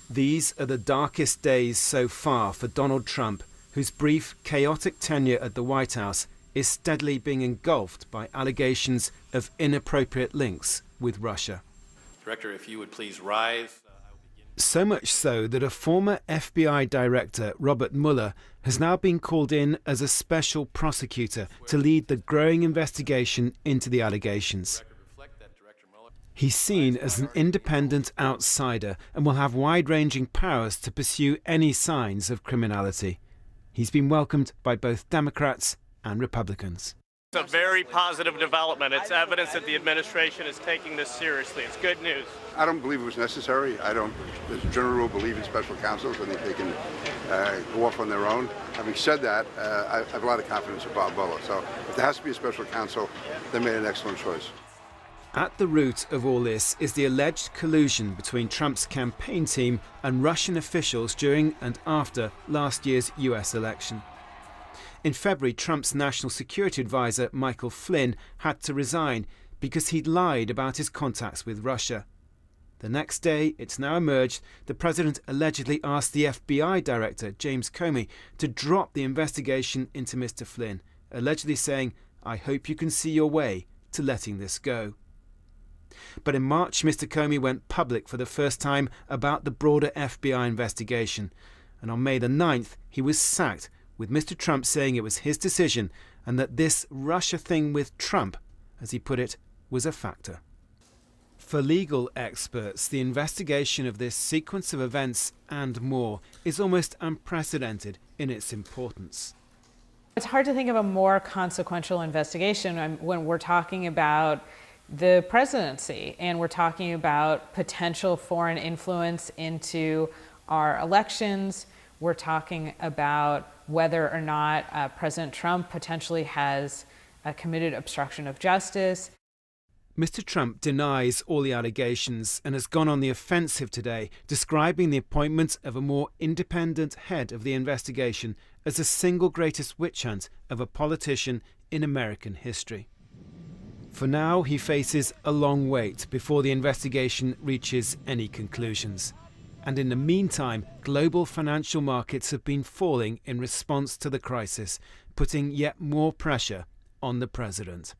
These are the darkest days so far for Donald Trump, whose brief, chaotic tenure at the White House is steadily being engulfed by allegations of inappropriate links with Russia. Director, if you would please rise. So much so that a former FBI director, Robert Mueller, has now been called in as a special prosecutor to lead the growing investigation into the allegations. He's seen as an independent outsider and will have wide-ranging powers to pursue any signs of criminality. He's been welcomed by both Democrats and Republicans. It's a very positive development. It's evidence that the administration is taking this seriously. It's good news. I don't believe it was necessary. I don't, as a general rule, believe in special counsels. I think they can go off on their own. Having said that, I have a lot of confidence in Bob Mueller. So if there has to be a special counsel, they made an excellent choice. At the root of all this is the alleged collusion between Trump's campaign team and Russian officials during and after last year's US election. In February, Trump's national security advisor, Michael Flynn, had to resign because he'd lied about his contacts with Russia. The next day, it's now emerged, the president allegedly asked the FBI director, James Comey, to drop the investigation into Mr. Flynn, allegedly saying, "I hope you can see your way to letting this go." But in March, Mr. Comey went public for the first time about the Broda FBI investigation. And on May the 9th, he was sacked, with Mr. Trump saying it was his decision and that this Russia thing with Trump, as he put it, was a factor. For legal experts, the investigation of this sequence of events and more is almost unprecedented in its importance. It's hard to think of a more consequential investigation when we're talking about the presidency and we're talking about potential foreign influence into our elections. We're talking about whether or not President Trump potentially has committed obstruction of justice. Mr. Trump denies all the allegations and has gone on the offensive today, describing the appointment of a more independent head of the investigation as the single greatest witch hunt of a politician in American history. For now, he faces a long wait before the investigation reaches any conclusions. And in the meantime, global financial markets have been falling in response to the crisis, putting yet more pressure on the president.